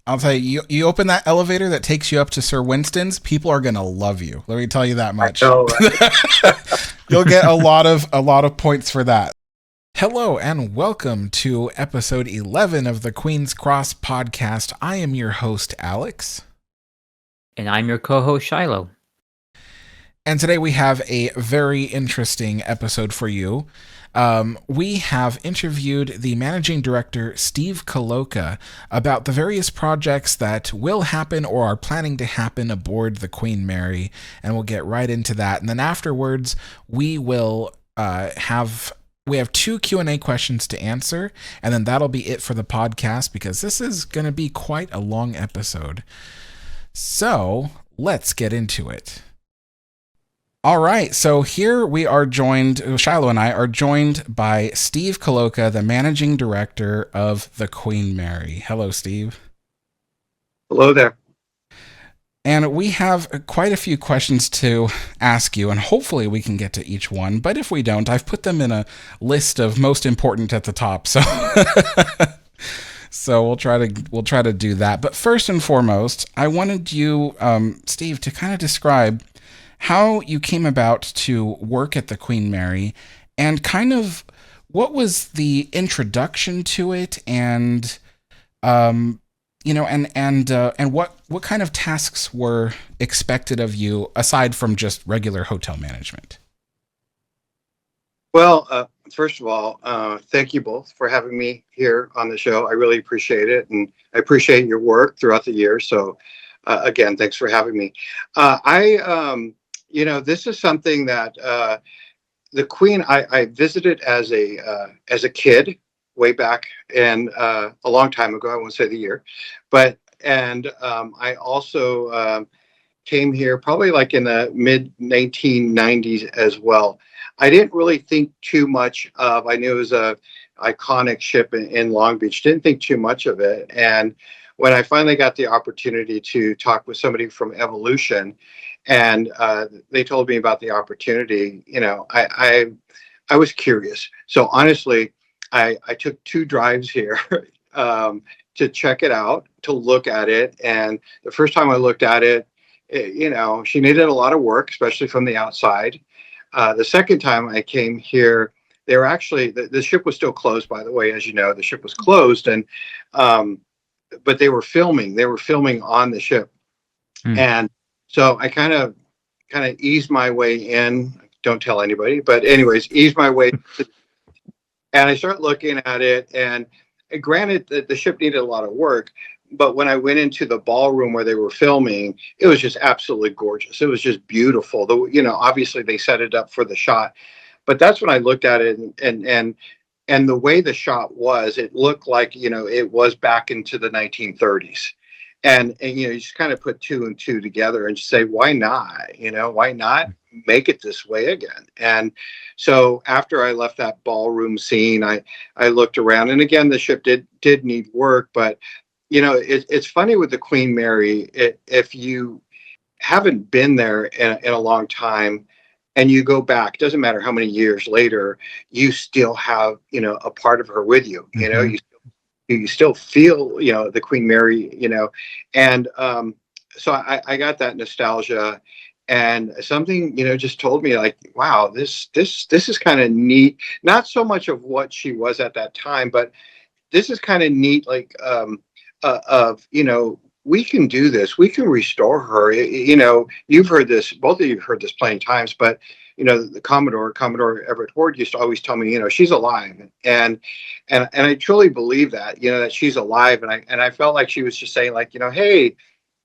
I'll tell you, you open that elevator that takes you up to Sir Winston's, people are gonna love you. Let me tell you that I much. know, right? You'll get a lot of points for that. Hello and welcome to episode 11 of the Queen's Cross podcast. I am your host, Alex. And I'm your co-host, Shiloh. And today we have a very interesting episode for you. We have interviewed the managing director, Steve Caloca, about the various projects that will happen or are planning to happen aboard the Queen Mary, and we'll get right into that. And then afterwards, we will we have two Q&A questions to answer, and then that'll be it for the podcast because this is going to be quite a long episode. So let's get into it. All right, so here we are joined, Shiloh and I are joined by Steve Caloca, the managing director of the Queen Mary. Hello, Steve. Hello there. And we have quite a few questions to ask you, and hopefully we can get to each one. But if we don't, I've put them in a list of most important at the top. So, so we'll try to do that. But first and foremost, I wanted you, Steve, to kind of describe how you came about to work at the Queen Mary, and kind of what was the introduction to it, and and what kind of tasks were expected of you aside from just regular hotel management? Well, first of all, thank you both for having me here on the show. I really appreciate it, and I appreciate your work throughout the year. So, again, thanks for having me. This is something that the Queen. I visited as a kid way back, and a long time ago. I won't say the year, but I also came here probably like in the mid 1990s as well. I didn't really think too much of. I knew it was a iconic ship in Long Beach. Didn't think too much of it, and when I finally got the opportunity to talk with somebody from Evolution, and they told me about the opportunity, I was curious. So honestly, I took two drives here to check it out, to look at it, and the first time I looked at it, she needed a lot of work, especially from the outside. The second time I came here, they were actually the ship was still closed. By the way, as you know, the ship was closed, and but they were filming. They were filming on the ship, and so I kind of eased my way in. Don't tell anybody, but anyways, eased my way, and I started looking at it. And granted, that the ship needed a lot of work, but when I went into the ballroom where they were filming, it was just absolutely gorgeous. It was just beautiful. Obviously they set it up for the shot, but that's when I looked at it, and the way the shot was, it looked like it was back into the 1930s. And you just kind of put two and two together and say, why not? Why not make it this way again? And so after I left that ballroom scene, I looked around, and again, the ship did need work. But it's funny with the Queen Mary. If you haven't been there in a long time, and you go back, doesn't matter how many years later, you still have a part of her with you. You still feel the Queen Mary, and so I got that nostalgia, and something just told me, like, wow, this is kind of neat. Not so much of what she was at that time, but this is kind of neat, like we can do this. We can restore her. You've heard this. Both of you have heard this plenty of times, but the Commodore Everett Horde used to always tell me, she's alive, and I truly believe that, that she's alive, and I felt like she was just saying, like, hey,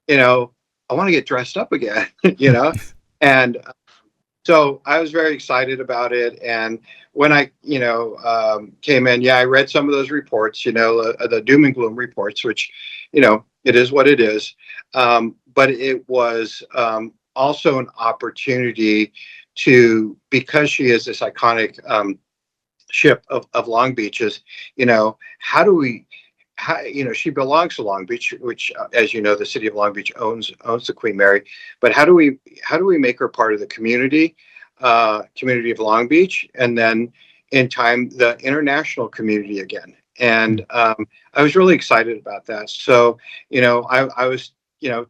I want to get dressed up again, and so I was very excited about it. And when I, came in, I read some of those reports, the doom and gloom reports, which, it is what it is. But it was also an opportunity because she is this iconic ship of Long Beach's, how do we, she belongs to Long Beach, which, as you know, the city of Long Beach owns the Queen Mary. But how do we make her part of the community of Long Beach, and then in time the international community again? And I was really excited about that. So, I was,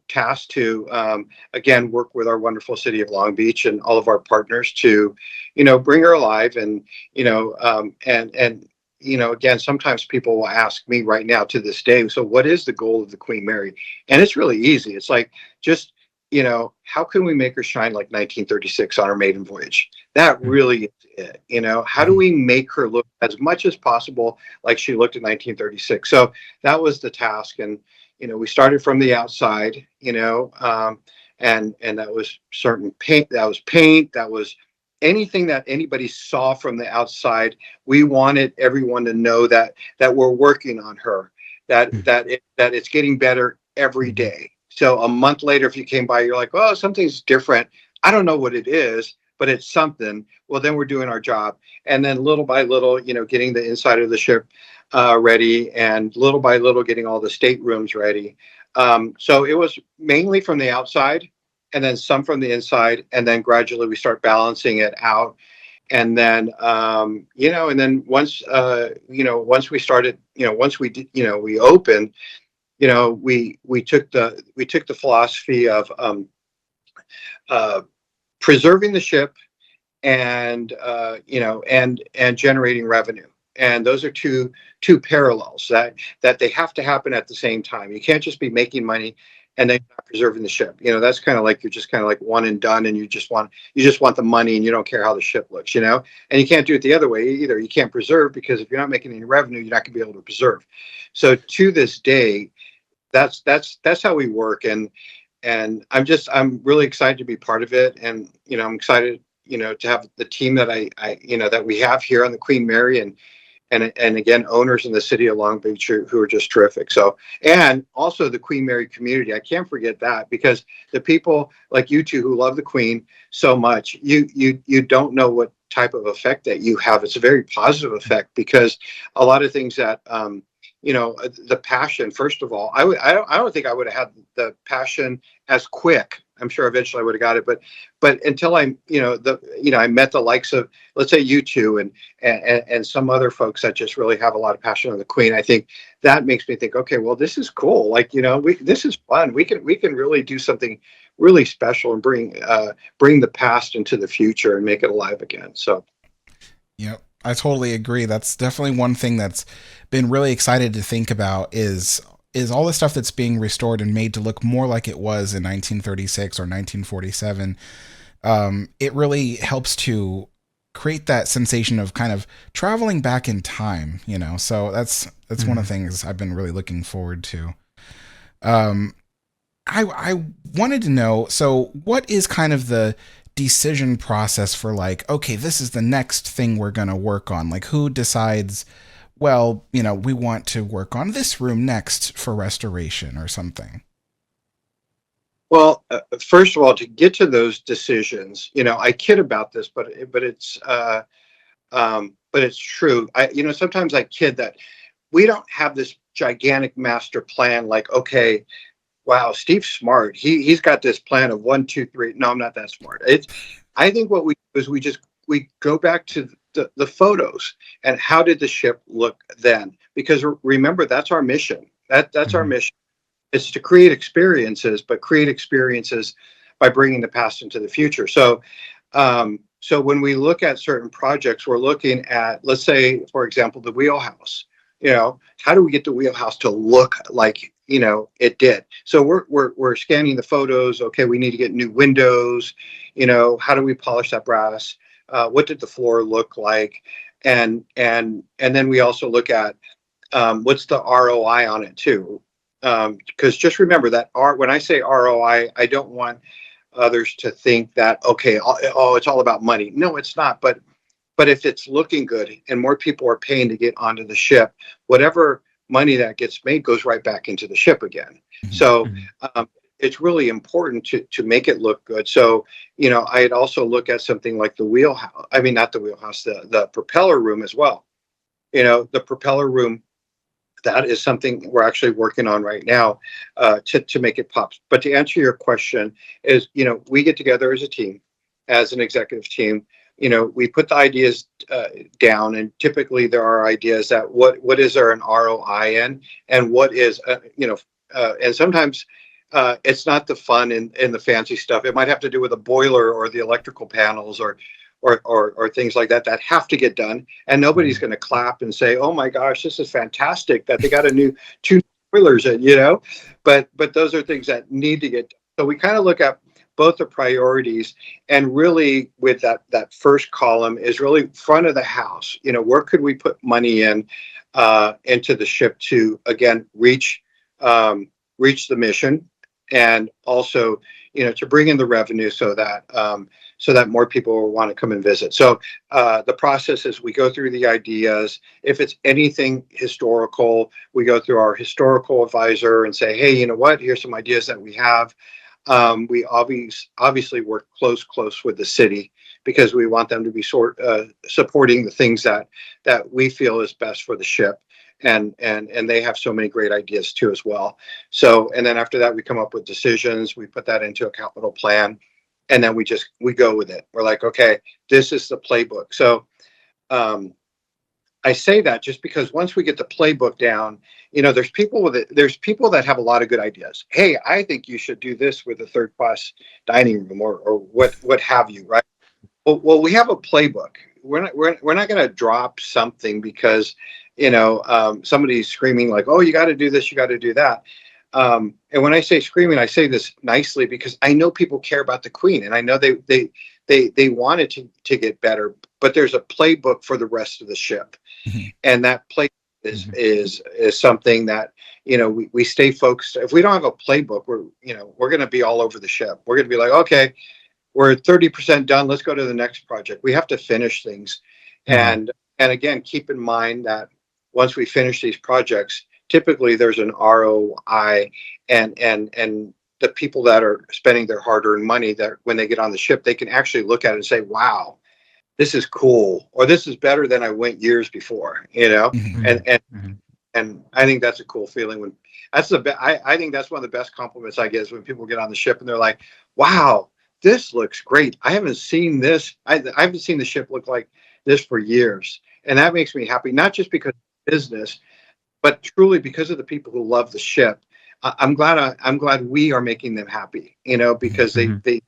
tasked to, again, work with our wonderful city of Long Beach and all of our partners to, bring her alive. And, again, sometimes people will ask me right now to this day, so what is the goal of the Queen Mary? And it's really easy. It's like, just, how can we make her shine like 1936 on her maiden voyage? That really is it. How do we make her look as much as possible like she looked in 1936? So that was the task. And, we started from the outside, and that was certain paint, that was anything that anybody saw from the outside. We wanted everyone to know that we're working on her, that it's getting better every day. So a month later, if you came by, you're like, oh, something's different. I don't know what it is, but it's something. Well, then we're doing our job. And then little by little, getting the inside of the ship ready, and little by little getting all the staterooms ready. So it was mainly from the outside, and then some from the inside, and then gradually we start balancing it out. And then, and then once we started, once we did, we opened, we took the philosophy of preserving the ship, and and generating revenue. And those are two parallels that they have to happen at the same time. You can't just be making money and then not preserving the ship. That's kind of like, you're just kind of like one and done, and you just want the money, and you don't care how the ship looks. And you can't do it the other way either. You can't preserve, because if you're not making any revenue, you're not going to be able to preserve. So to this day, that's how we work. And I'm really excited to be part of it. And I'm excited to have the team that I that we have here on the Queen Mary, and again, owners in the city of Long Beach who are just terrific. So, and also the Queen Mary community, I can't forget that, because the people like you two who love the Queen so much, you don't know what type of effect that you have. It's a very positive effect, because a lot of things that the passion. First of all, I don't think I would have had the passion as quick. I'm sure eventually I would have got it, but until I met the likes of, let's say, you two, and some other folks that just really have a lot of passion on the Queen. I think that makes me think, okay, well, this is cool. Like, this is fun. We can really do something really special, and bring the past into the future and make it alive again. So, yep, I totally agree. That's definitely one thing that's been really excited to think about is all the stuff that's being restored and made to look more like it was in 1936 or 1947. It really helps to create that sensation of kind of traveling back in time, So that's one of the things I've been really looking forward to. I wanted to know, so what is kind of the decision process for, like, okay, this is the next thing we're going to work on? Like, who decides, well, we want to work on this room next for restoration or something? Well, first of all, to get to those decisions, I kid about this, but it's true. Sometimes I kid that we don't have this gigantic master plan. Like, okay, wow, Steve's smart. He's got this plan of 1, 2, 3. No, I'm not that smart. I think what we do is we go back to the photos, and how did the ship look then? Because remember, that's our mission. That's our mission. It's to create experiences, but create experiences by bringing the past into the future. So, so when we look at certain projects, we're looking at, let's say, for example, the wheelhouse. How do we get the wheelhouse to look like it did? So we're scanning the photos. Okay, we need to get new windows. How do we polish that brass? What did the floor look like? And then we also look at what's the ROI on it too. Because just remember that when I say ROI, I don't want others to think that, okay, oh, it's all about money. No, it's not. But if it's looking good and more people are paying to get onto the ship, whatever money that gets made goes right back into the ship again. So it's really important to make it look good. So, I'd also look at something like the wheelhouse. I mean, not the wheelhouse, the propeller room as well. The propeller room, that is something we're actually working on right now to make it pop. But to answer your question is, we get together as a team, as an executive team. we put the ideas down, and typically there are ideas that what is there an ROI in, and what is and sometimes it's not the fun in the fancy stuff. It might have to do with a boiler or the electrical panels or things like that have to get done, and nobody's going to clap and say, "Oh my gosh, this is fantastic that they got a new two boilers in," but those are things that need to get done. So we kind of look at both the priorities, and really with that first column is really front of the house. Where could we put money into the ship to again reach the mission, and also to bring in the revenue so that more people will want to come and visit. So the process is we go through the ideas. If it's anything historical, we go through our historical advisor and say, hey, you know what? Here's some ideas that we have. We obviously work close with the city, because we want them to be supporting the things that we feel is best for the ship. And they have so many great ideas too as well. So, and then after that, we come up with decisions. We put that into a capital plan, and then we go with it. We're like, okay, this is the playbook. So I say that just because once we get the playbook down, there's people that have a lot of good ideas. Hey, I think you should do this with a third class dining room or what have you, right? Well, we have a playbook. We're not going to drop something because somebody's screaming like, oh, you got to do this, you got to do that. And when I say screaming, I say this nicely because I know people care about the Queen, and I know they want it to get better, but there's a playbook for the rest of the ship. Mm-hmm. And that playbook is something that, we stay focused. If we don't have a playbook, we're going to be all over the ship. We're going to be like, okay, we're 30% done. Let's go to the next project. We have to finish things. Mm-hmm. And again, keep in mind that once we finish these projects, typically there's an ROI, and the people that are spending their hard-earned money, that when they get on the ship, they can actually look at it and say, wow, this is cool, or this is better than I went years before, mm-hmm. and I think that's a cool feeling. I think that's one of the best compliments I get is when people get on the ship and they're like, wow, this looks great. I haven't seen this. I haven't seen the ship look like this for years. And that makes me happy, not just because of business, but truly because of the people who love the ship. I'm glad we are making them happy, because mm-hmm. they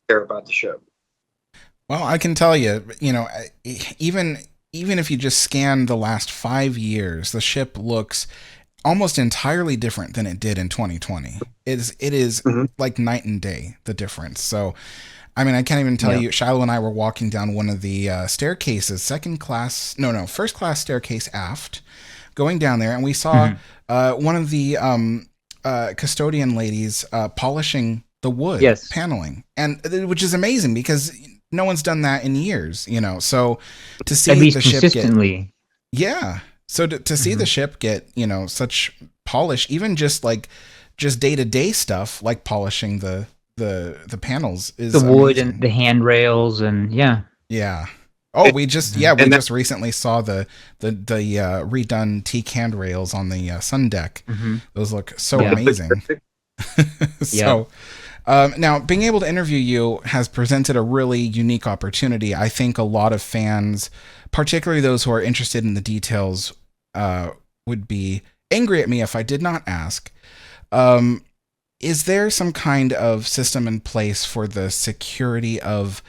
care about the ship. Well, I can tell you, even if you just scan the last 5 years, the ship looks almost entirely different than it did in 2020. It is mm-hmm. like night and day, the difference. So, I mean, I can't even tell you, Shiloh and I were walking down one of the staircases, first class staircase aft, going down there, and we saw mm-hmm. One of the custodian ladies polishing the wood paneling, and which is amazing because no one's done that in years, so to see the ship consistently. So to see mm-hmm. the ship get, such polish, even just day-to-day stuff like polishing the panels is the wood amazing. And the handrails and Oh, we just recently saw the redone teak handrails on the sun deck. Mm-hmm. Those look so amazing. So now being able to interview you has presented a really unique opportunity. I think a lot of fans, particularly those who are interested in the details, would be angry at me if I did not ask. Is there some kind of system in place for the security of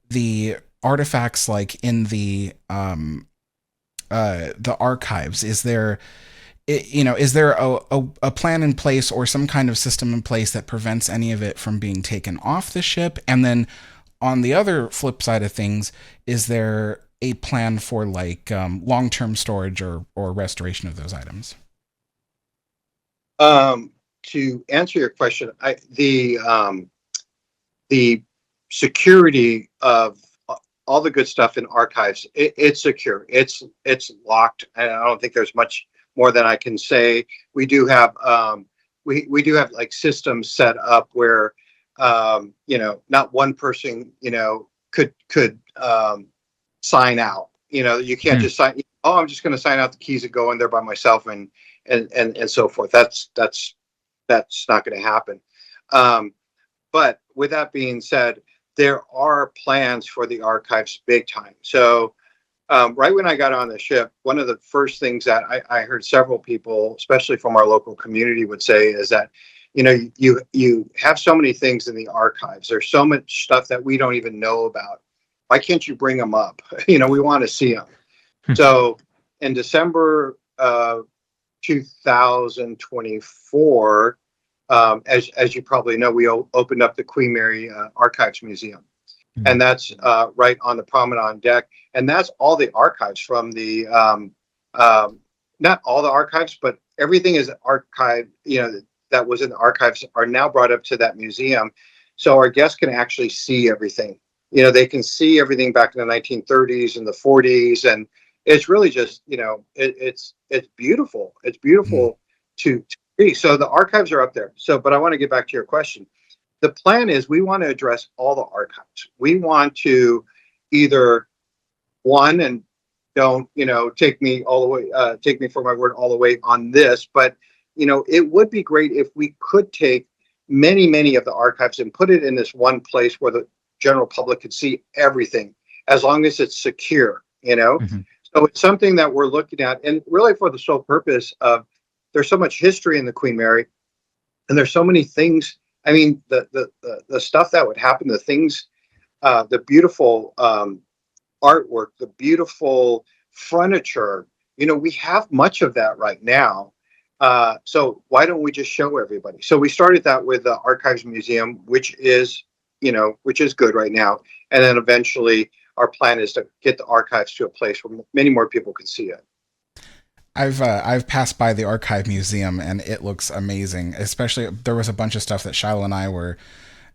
the artifacts, like in the archives? Is there a plan in place or some kind of system in place that prevents any of it from being taken off the ship? And then on the other flip side of things, is there a plan for long-term storage or restoration of those items? To answer your question, the security of all the good stuff in archives, it's secure. It's locked. And I don't think there's much more than I can say. We do have we do have systems set up where not one person could sign out. You can't just sign. Oh, I'm just going to sign out the keys and go in there by myself and so forth. That's not going to happen. But with that being said, there are plans for the archives big time. So right when I got on the ship, one of the first things that I heard several people, especially from our local community, would say is that, you have so many things in the archives. There's so much stuff that we don't even know about. Why can't you bring them up? We want to see them. So in December 2024, as you probably know, we opened up the Queen Mary Archives Museum. And that's right on the promenade deck. And that's all the archives from the, not all the archives, but everything is archived, that was in the archives are now brought up to that museum. So our guests can actually see everything. They can see everything back in the 1930s and the 40s. And it's really just, it's beautiful. It's beautiful to see. So the archives are up there. But I want to get back to your question. The plan is we want to address all the archives. We want to either and don't, take me all the way, take me for my word all the way on this, but, it would be great if we could take many, many of the archives and put it in this one place where the general public could see everything, as long as it's secure, So it's something that we're looking at, and really for the sole purpose of, there's so much history in the Queen Mary, and there's so many things. I mean, the stuff that would happen, the things, the beautiful artwork, the beautiful furniture, we have much of that right now. So why don't we just show everybody? So we started that with the Archives Museum, which is good right now. And then eventually our plan is to get the archives to a place where many more people can see it. I've passed by the Archive Museum and it looks amazing. Especially there was a bunch of stuff that Shiloh and I were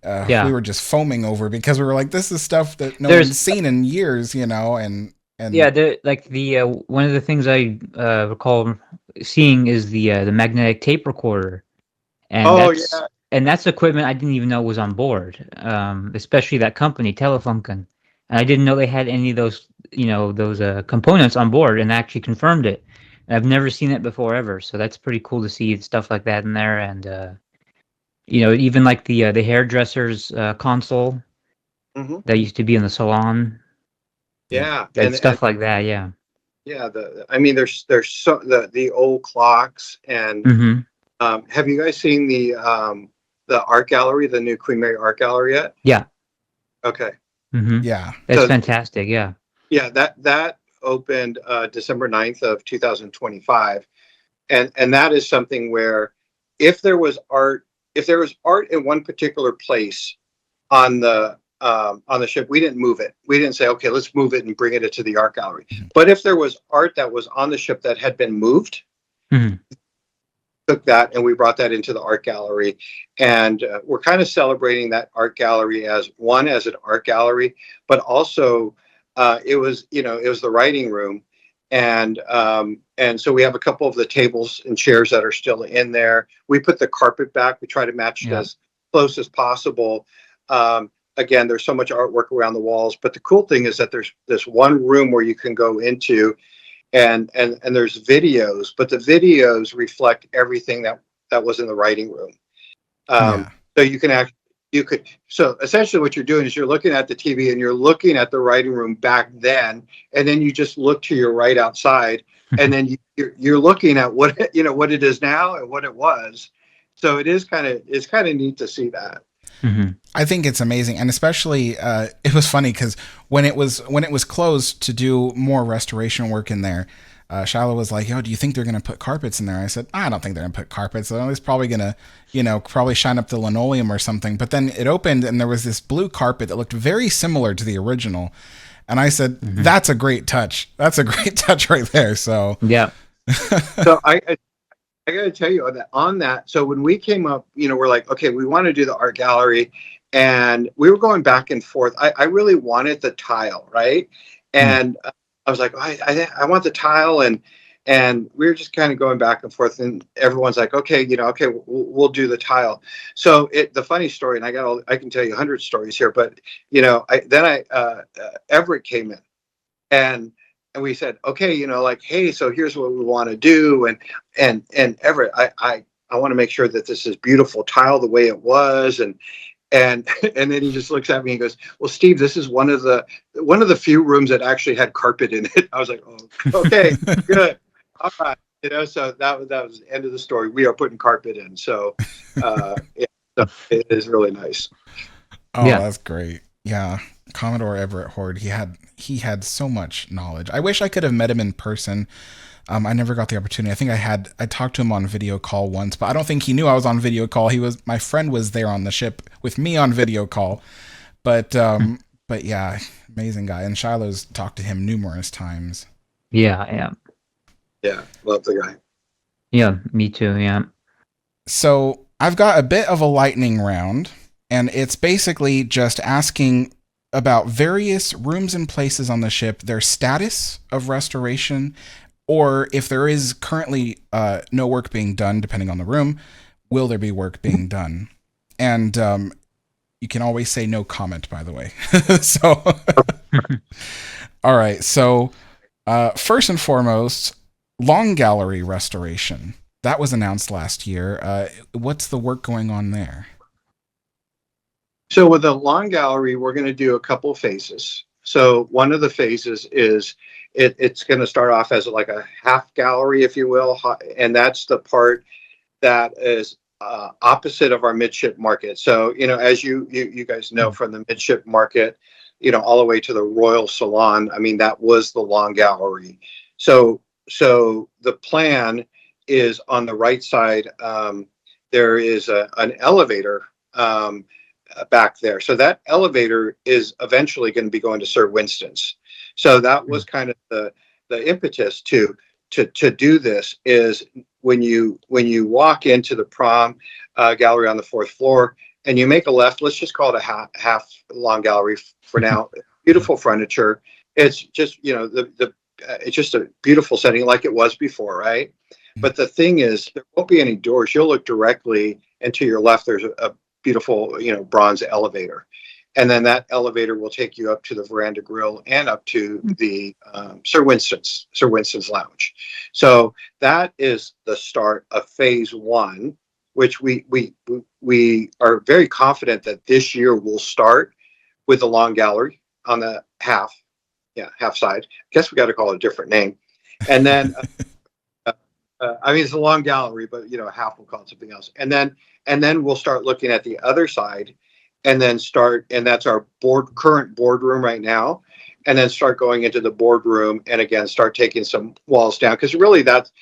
we were just foaming over because we were like, this is stuff that one's seen in years, and yeah, the one of the things I recall seeing is the magnetic tape recorder, and that's equipment I didn't even know was on board, especially that company Telefunken, and I didn't know they had any of those components on board, and actually confirmed it. And I've never seen it before ever, so that's pretty cool to see stuff like that in there, and even like the hairdresser's console that used to be in the salon. Yeah, and stuff like that. Yeah. Yeah, there's so the old clocks, and have you guys seen the art gallery, the new Queen Mary art gallery yet? Yeah. Okay. Yeah, that's fantastic. Yeah. Yeah, that opened December 9th of 2025, and that is something where if there was art in one particular place on the ship, we didn't move it. We didn't say, okay, let's move it and bring it to the art gallery. But if there was art that was on the ship that had been moved, took that and we brought that into the art gallery. And we're kind of celebrating that art gallery as an art gallery, but also it was the writing room. And so we have a couple of the tables and chairs that are still in there. We put the carpet back. We try to match it as close as possible. Again, there's so much artwork around the walls, but the cool thing is that there's this one room where you can go into, and there's videos, but the videos reflect everything that was in the writing room. So so essentially what you're doing is you're looking at the TV and you're looking at the writing room back then, and then you just look to your right outside, and then you're looking at what it is now and what it was. So it's kind of neat to see that. I think it's amazing, and especially it was funny because when it was closed to do more restoration work in there, Shiloh was like, "Yo, do you think they're gonna put carpets in there?" I said, "I don't think they're gonna put carpets. It's probably gonna, probably shine up the linoleum or something." But then it opened, and there was this blue carpet that looked very similar to the original, and I said, "That's a great touch. That's a great touch right there." So yeah. So I got to tell you on that. So when we came up, we're like, okay, we want to do the art gallery, and we were going back and forth. I really wanted the tile, right? And I was like, I want the tile, and we were just kind of going back and forth, and everyone's like, okay, we'll do the tile. So the funny story, and I can tell you 100 stories here, but Everett came in, and we said, okay, hey, so here's what we want to do, and Everett, I want to make sure that this is beautiful tile the way it was, and And and then he just looks at me and goes, "Well, Steve, this is one of the few rooms that actually had carpet in it." I was like, "Oh, okay, good, all right." So that was the end of the story. We are putting carpet in, so yeah, so it is really nice. Oh, Yeah. that's great. Yeah. Commodore Everett Horde, he had so much knowledge. I wish I could have met him in person. I never got the opportunity. I talked to him on video call once, but I don't think he knew I was on video call. My friend was there on the ship with me on video call. But yeah, amazing guy. And Shiloh's talked to him numerous times. Yeah, yeah. Yeah, love the guy. Yeah, me too, yeah. So I've got a bit of a lightning round, and it's basically just asking about various rooms and places on the ship, their status of restoration, or if there is currently no work being done, depending on the room, will there be work being done? And you can always say no comment, by the way. So, all right. So, first and foremost, Long Gallery restoration. That was announced last year. What's the work going on there? So with the long gallery, we're going to do a couple of phases. So one of the phases is it's going to start off as like a half gallery, if you will, and that's the part that is opposite of our midship market. So as you guys know from the midship market, all the way to the Royal Salon. I mean, that was the long gallery. So the plan is on the right side. There is an elevator. Back there. So that elevator is eventually going to be going to Sir Winston's. So that was kind of the impetus to do this is when you walk into the prom gallery on the fourth floor and you make a left, let's just call it a half long gallery for now. Beautiful furniture. It's just, it's just a beautiful setting like it was before, right? But the thing is, there won't be any doors. You'll look directly, and to your left, there's a beautiful, bronze elevator. And then that elevator will take you up to the veranda grill and up to the Sir Winston's lounge. So that is the start of phase one, which we are very confident that this year will start with the long gallery on the half side. I guess we got to call it a different name. And then, I mean, it's a long gallery, but half will call it something else. And then we'll start looking at the other side, and that's our current boardroom right now, and then start going into the boardroom, and again start taking some walls down, because really that's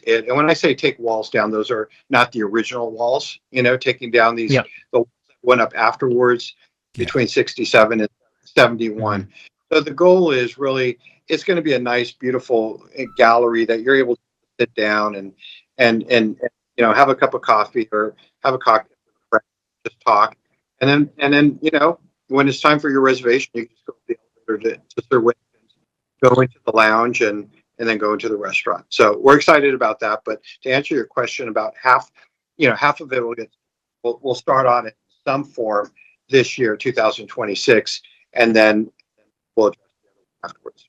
it. And when I say take walls down, those are not the original walls. Taking down these the ones that went up afterwards between 67 and 71. Mm-hmm. So the goal is really, it's going to be a nice, beautiful gallery that you're able to sit down and have a cup of coffee or have a cocktail, just talk, and then when it's time for your reservation, you can just go to the elevator to Sir Winston's, go into the lounge, and then go into the restaurant. So we're excited about that. But to answer your question about half of it we'll start on it in some form this year, 2026, and then we'll adjust afterwards.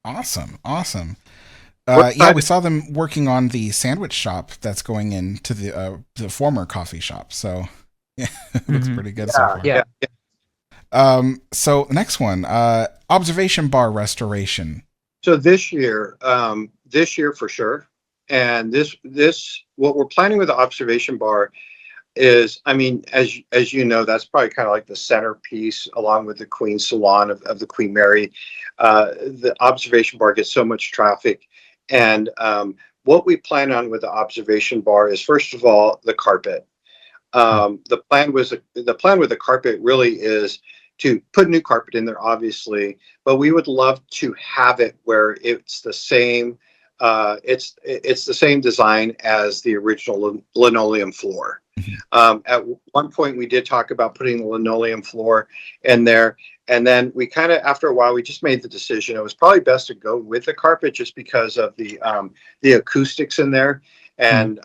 Awesome. Yeah, we saw them working on the sandwich shop that's going into the former coffee shop. So yeah, it looks pretty good so far. Yeah. So the next one, observation bar restoration. So this year for sure, and this what we're planning with the observation bar is, I mean, as you know, that's probably kind of like the centerpiece, along with the Queen's Salon of the Queen Mary. The observation bar gets so much traffic. And what we plan on with the observation bar is, first of all, the carpet. The plan with the carpet really is to put new carpet in there, obviously, but we would love to have it where it's the same. It's the same design as the original linoleum floor. At one point, we did talk about putting the linoleum floor in there. And then we kind of, after a while, we just made the decision it was probably best to go with the carpet, just because of the acoustics in there. And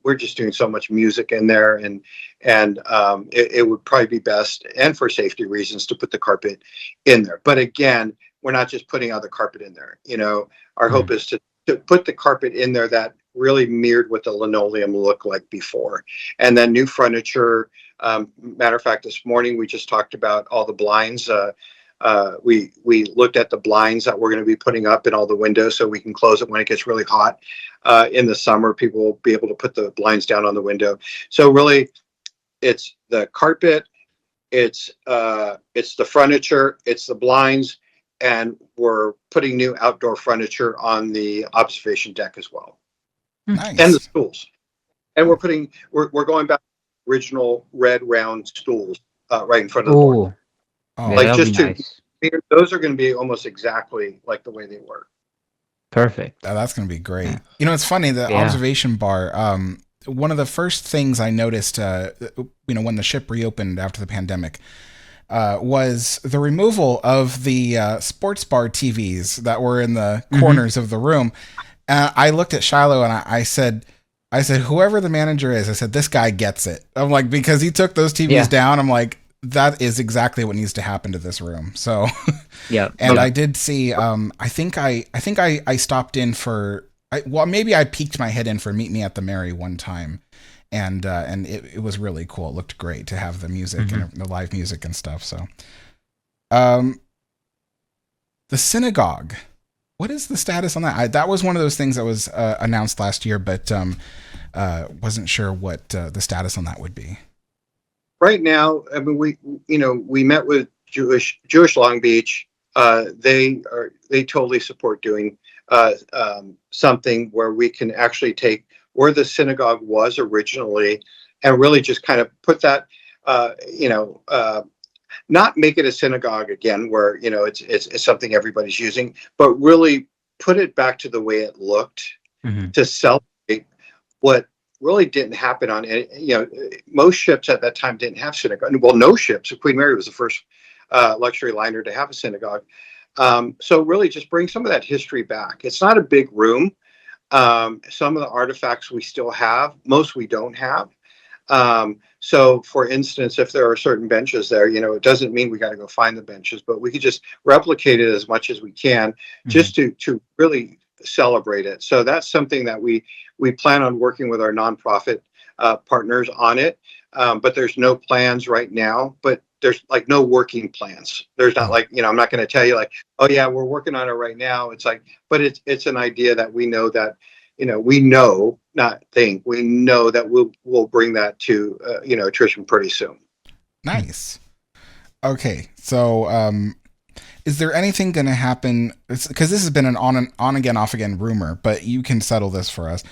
we're just doing so much music in there, and it would probably be best, and for safety reasons, to put the carpet in there. But again, we're not just putting other carpet in there. Our hope is to put the carpet in there that really mirrored what the linoleum looked like before, and then new furniture, Matter of fact, this morning we just talked about all the blinds. We looked at the blinds that we're going to be putting up in all the windows so we can close it when it gets really hot. In the summer, people will be able to put the blinds down on the window. So really, it's the carpet, it's the furniture, it's the blinds, and we're putting new outdoor furniture on the observation deck as well. Nice. And the stools. And we're going back to original red round stools right in front of the door. Oh, like that'll just be nice. Those are going to be almost exactly like the way they were. Perfect. That's going to be great. You know, it's funny, the observation bar, one of the first things I noticed, when the ship reopened after the pandemic, was the removal of the sports bar TVs that were in the corners of the room. I looked at Shiloh and I said, whoever the manager is, I said, this guy gets it. I'm like, because he took those TVs down, I'm like, that is exactly what needs to happen to this room. So, and I did see, I think I stopped in for, maybe I peeked my head in for Meet Me at the Mary one time. And it was really cool. It looked great to have the music and the live music and stuff. So, the Synagogue, what is the status on that? That was one of those things that was announced last year, but wasn't sure what the status on that would be. Right now, I mean, we met with Jewish Long Beach. They totally support doing something where we can actually take where the synagogue was originally and really just kind of put that, not make it a synagogue again, where, it's something everybody's using, but really put it back to the way it looked to celebrate what really didn't happen on it. Most ships at that time didn't have synagogue. Well, no ships. Queen Mary was the first luxury liner to have a synagogue. So really just bring some of that history back. It's not a big room. Some of the artifacts we still have, most we don't have. So for instance, if there are certain benches there, it doesn't mean we got to go find the benches, but we could just replicate it as much as we can just to really celebrate it. So that's something that we plan on working with our nonprofit partners on it. But there's no plans right now, but there's like no working plans. There's not like, I'm not going to tell you like, oh yeah, we're working on it right now. It's like, but it's an idea that we know that, we know that we'll bring that to, attrition pretty soon. Nice. Okay. So, is there anything going to happen? Because this has been an on again, off again rumor, but you can settle this for us.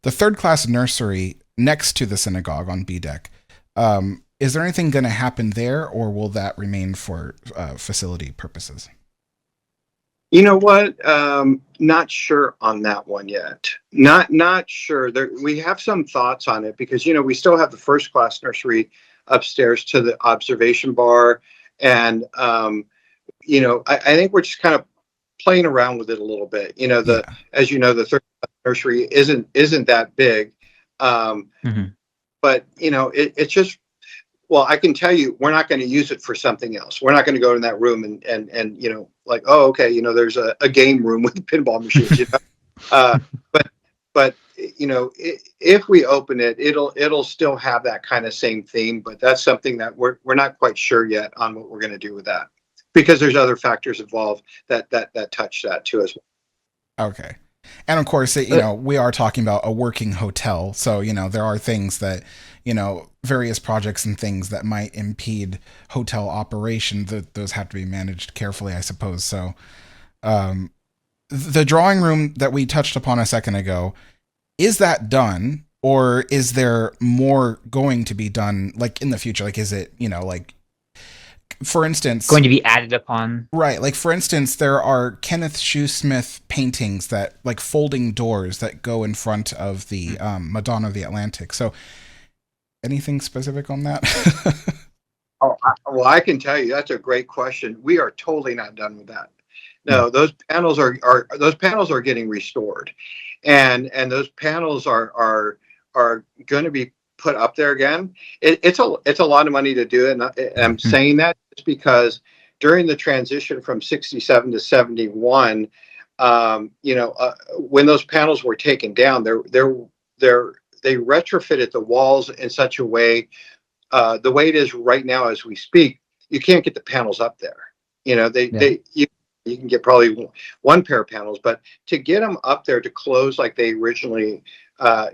The third class nursery next to the synagogue on B deck. Is there anything going to happen there, or will that remain for facility purposes? You know what? Not sure on that one yet. Not sure. We have some thoughts on it because, we still have the first class nursery upstairs to the observation bar. And, I think we're just kind of playing around with it a little bit. As you know, the third class nursery isn't that big. But, it's just, well, I can tell you, we're not going to use it for something else. We're not going to go in that room and like, oh, okay, there's a game room with pinball machines. But if we open it, it'll still have that kind of same theme. But that's something that we're not quite sure yet on what we're going to do with that, because there's other factors involved that touch that too as well. Okay. And of course, we are talking about a working hotel. So, there are things that, various projects and things that might impede hotel operation. Those have to be managed carefully, I suppose. So, the drawing room that we touched upon a second ago, is that done, or is there more going to be done, like in the future? Like, is it, for instance, going to be added upon? Right. Like, for instance, there are Kenneth Shoesmith paintings that, like, folding doors that go in front of the Madonna of the Atlantic. So anything specific on that? Well, I can tell you, that's a great question. We are totally not done with that. No, those panels are getting restored, and those panels are going to be put up there again. It's a lot of money to do it, and I'm saying that just because during the transition from 67 to 71, when those panels were taken down, they retrofitted the walls in such a way the way it is right now as we speak, you can't get the panels up there. You know, you can get probably one pair of panels, but to get them up there to close like they originally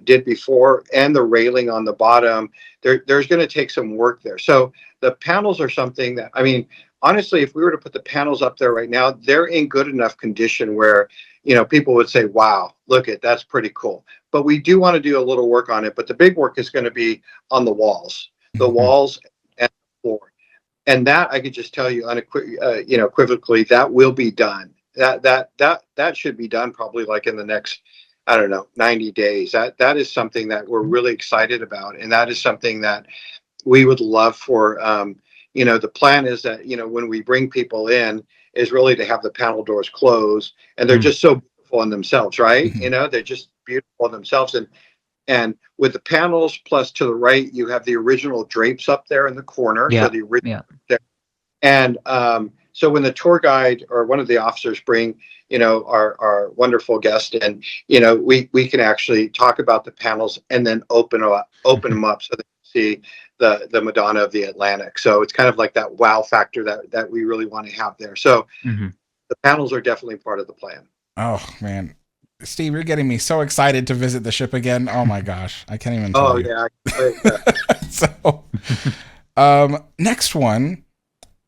did before, and the railing on the bottom, there's going to take some work there. So the panels are something that, I mean, honestly, if we were to put the panels up there right now, they're in good enough condition where, you know, people would say, wow, look at, that's pretty cool. But we do want to do a little work on it. But the big work is going to be on the walls and the floor. And that I could just tell you unequivocally, that will be done. That should be done probably like in the next, I don't know, 90 days. That is something that we're really excited about. And that is something that we would love for, you know, the plan is that, you know, when we bring people in, is really to have the panel doors closed, and they're just so beautiful in themselves, right? You know, they're just beautiful in themselves. And with the panels, plus to the right, you have the original drapes up there in the corner. Yeah. So the original there. And so when the tour guide or one of the officers bring, you know, our wonderful guest in, you know, we can actually talk about the panels and then open them up so they can see the Madonna of the Atlantic. So it's kind of like that wow factor that we really want to have there. So the panels are definitely part of the plan. Oh man, Steve, you're getting me so excited to visit the ship again. Oh my gosh, I can't even tell you. So, next one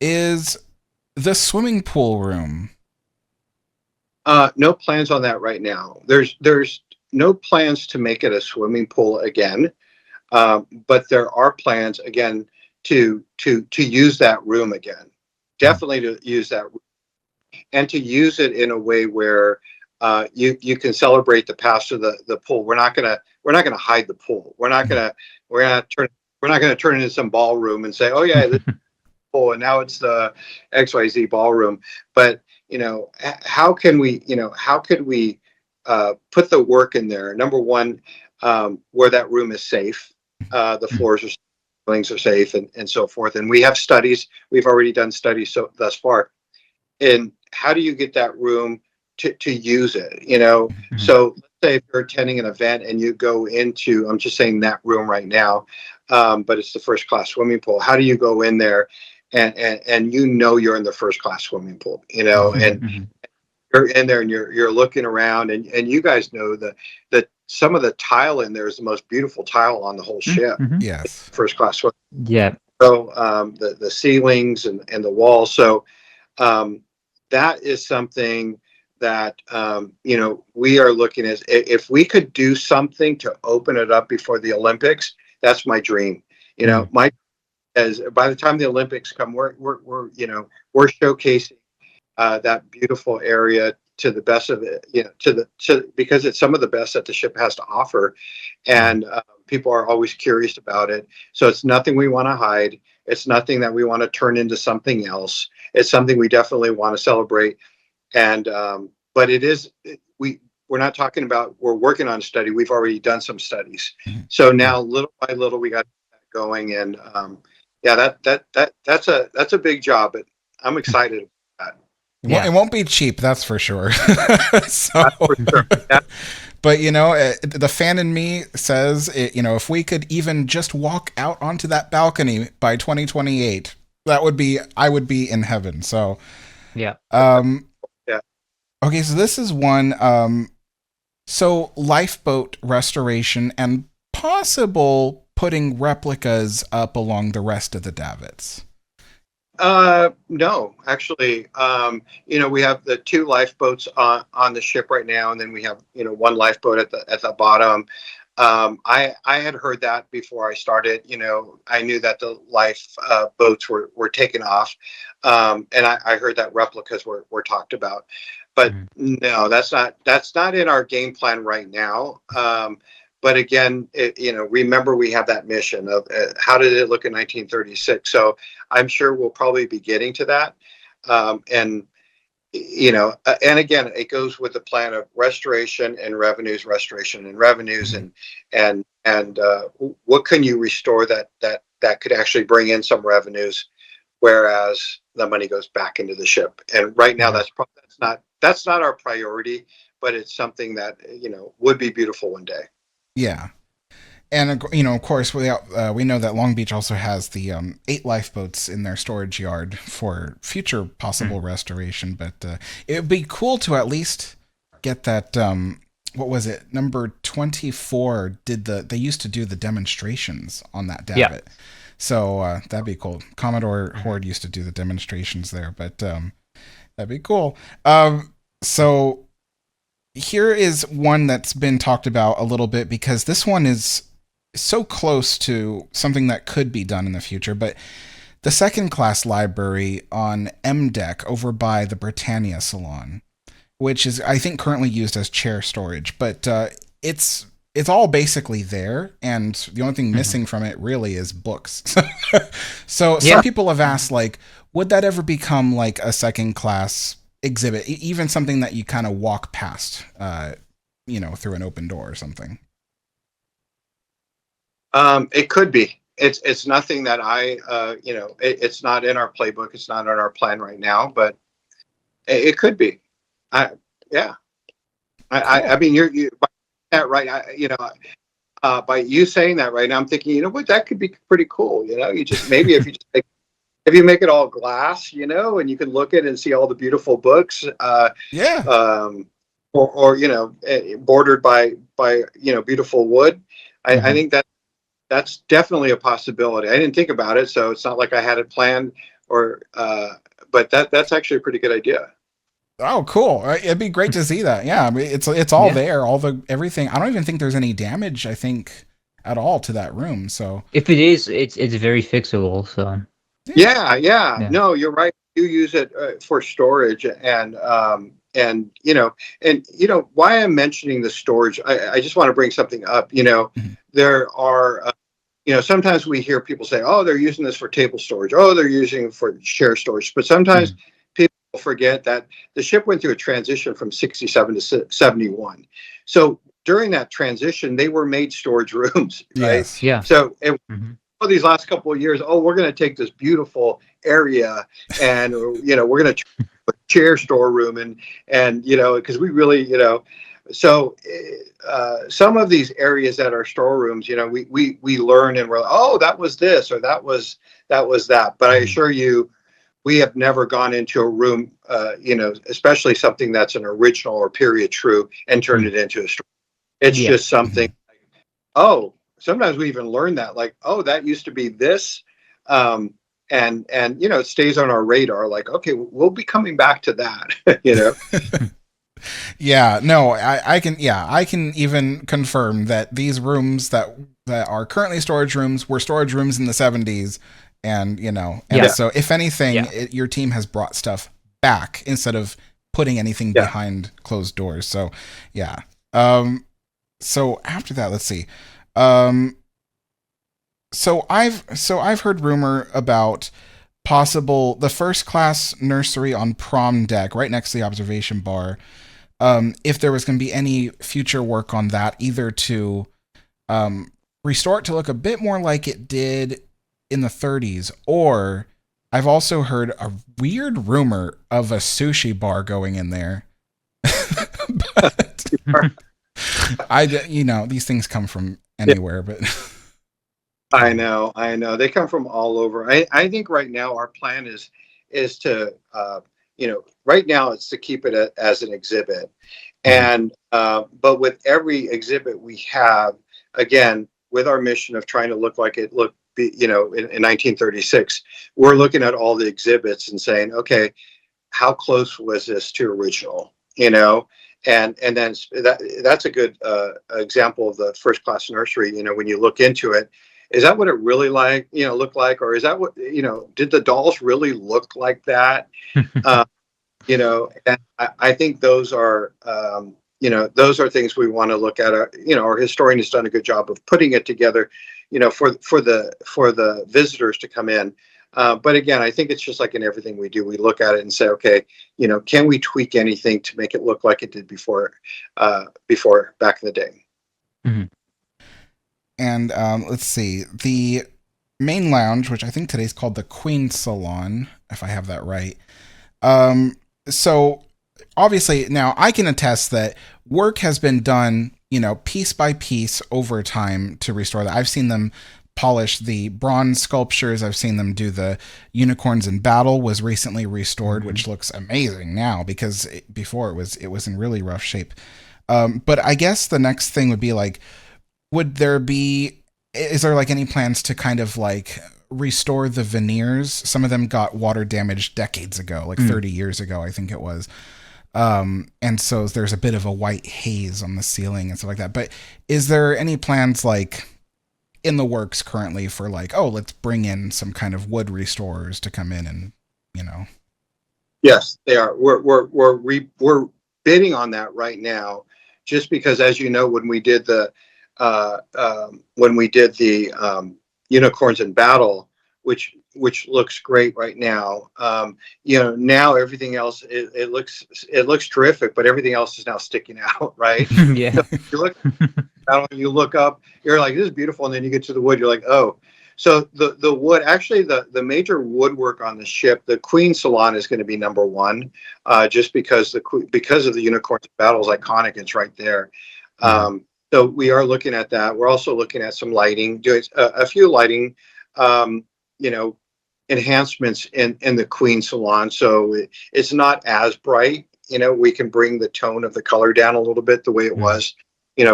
is the swimming pool room. No plans on that right now. There's no plans to make it a swimming pool again, but there are plans again to use that room again. Definitely to use that room, and to use it in a way where you can celebrate the past of the pool. We're not gonna hide the pool. We're not gonna turn it into some ballroom and say, oh yeah, this is pool, and now it's the XYZ ballroom. But you know, how could we put the work in there? Number one, where that room is safe, the floors are safe, and so forth. And we have studies. We've already done studies thus far. And how do you get that room to use it? You know, so let's say if you're attending an event and you go into, I'm just saying that room right now, but it's the first class swimming pool. How do you go in there and you know you're in the first class swimming pool? You know, and you're in there and you're looking around, and you guys know that some of the tile in there is the most beautiful tile on the whole ship. Yes, first class swimming. Yeah. So the ceilings and the walls. So that is something that you know, we are looking at. If we could do something to open it up before the Olympics, that's my dream. You know, as by the time the Olympics come, we're showcasing that beautiful area to the best of it, you know, because it's some of the best that the ship has to offer, and people are always curious about it. So it's nothing we want to hide. It's nothing that we want to turn into something else. It's something we definitely want to celebrate. And but we're not talking about, we're working on a study. We've already done some studies. So now little by little we got that going, and yeah, that's a big job, but I'm excited about that. It won't be cheap, that's for sure. So, that's for sure. Yeah. But you know, the fan in me says, you know, if we could even just walk out onto that balcony by 2028, I would be in heaven. So, yeah. Yeah. Okay, so this is one. So Lifeboat Restoration and possible putting replicas up along the rest of the davits. No, actually, you know, we have the 2 lifeboats on the ship right now, and then we have, you know, 1 lifeboat at the bottom. I had heard that before I started. You know, I knew that the boats were taken off, and I heard that replicas were talked about. But no, that's not in our game plan right now. But again, you know, remember we have that mission of how did it look in 1936? So I'm sure we'll probably be getting to that. And you know, and again, it goes with the plan of restoration and revenues, and what can you restore that could actually bring in some revenues, whereas the money goes back into the ship. And right now, that's not our priority, but it's something that, you know, would be beautiful one day. Yeah. And of course, we know that Long Beach also has the 8 lifeboats in their storage yard for future possible restoration. But it would be cool to at least get that. What was it? Number 24 they used to do the demonstrations on that davit. Yeah. So that'd be cool. Commodore Horde used to do the demonstrations there, but that'd be cool. So here is one that's been talked about a little bit because this one is so close to something that could be done in the future, but the second class library on M deck over by the Britannia Salon, which is, I think, currently used as chair storage, but it's all basically there, and the only thing missing from it really is books. So some people have asked, like, would that ever become like a second class exhibit, even something that you kind of walk past, through an open door or something? It could be. It's nothing that it's not in our playbook. It's not in our plan right now, but it could be. I mean, you by that right. By you saying that right now, I'm thinking, that could be pretty cool. You just maybe if you make it all glass, and you can look at it and see all the beautiful books. Or bordered by beautiful wood. I think that's definitely a possibility. I didn't think about it, so it's not like I had it planned, but that's actually a pretty good idea. Oh, cool! It'd be great to see that. Yeah, I mean, it's all there, everything. I don't even think there's any damage, I think, at all to that room. So if it is, it's very fixable. So yeah. No, you're right. You use it for storage, and why I'm mentioning the storage. I just want to bring something up. There are. Sometimes we hear people say, "Oh, they're using this for table storage. Oh, they're using it for chair storage." But sometimes people forget that the ship went through a transition from 67 to 71. So during that transition, they were made storage rooms, right? Yes. Yeah. So these last couple of years, we're going to take this beautiful area and we're going to a chair storeroom and because we really so some of these areas that are storerooms, we learn and we're like, oh, that was this or that was that. But I assure you, we have never gone into a room, especially something that's an original or period true, and turned it into a store. It's just something. Oh, sometimes we even learn that, like, oh, that used to be this, and it stays on our radar. Like, okay, we'll be coming back to that. Yeah, no, I can even confirm that these rooms that are currently storage rooms were storage rooms in the 70s. And, so if anything, your team has brought stuff back instead of putting anything behind closed doors. So, yeah. So after that, let's see. So I've heard rumor about the first class nursery on prom deck right next to the observation bar. If there was going to be any future work on that, either to restore it to look a bit more like it did in the 30s, or I've also heard a weird rumor of a sushi bar going in there. But these things come from anywhere, but I know they come from all over. I think right now our plan is to right now it's to keep it as an exhibit, and but with every exhibit we have, again, with our mission of trying to look like it looked in 1936, we're looking at all the exhibits and saying, okay, how close was this to original? And then that's a good example of the first class nursery. When you look into it, is that what it really looked like, or is that what did the dolls really look like that? And I think those are things we want to look at. Our historian has done a good job of putting it together, for the visitors to come in. But again, I think it's just like in everything we do, we look at it and say, okay, can we tweak anything to make it look like it did before back in the day? Mm-hmm. And let's see, the main lounge, which I think today's called the Queen Salon, if I have that right. So obviously now I can attest that work has been done, piece by piece over time to restore that. I've seen them polish the bronze sculptures. I've seen them do the unicorns in battle was recently restored, which looks amazing now because before it was in really rough shape. But I guess the next thing would be like, is there like any plans to kind of like restore the veneers? Some of them got water damaged decades ago, like 30 years ago, I think it was. And so there's a bit of a white haze on the ceiling and stuff like that. But is there any plans like in the works currently for like, oh, let's bring in some kind of wood restorers to come in and, Yes, they are. We're bidding on that right now, just because, as you know, when we did the unicorns in battle, which looks great right now. Now everything else it looks terrific, but everything else is now sticking out, right? Yeah. You look up, you're like, this is beautiful, and then you get to the wood, you're like, oh. So the wood, actually, the major woodwork on the ship, the Queen Salon is going to be number one, just because because of the unicorns battle is iconic. It's right there. So we are looking at that. We're also looking at some lighting, doing a few lighting, enhancements in the Queen Salon. So it's not as bright. We can bring the tone of the color down a little bit the way it was,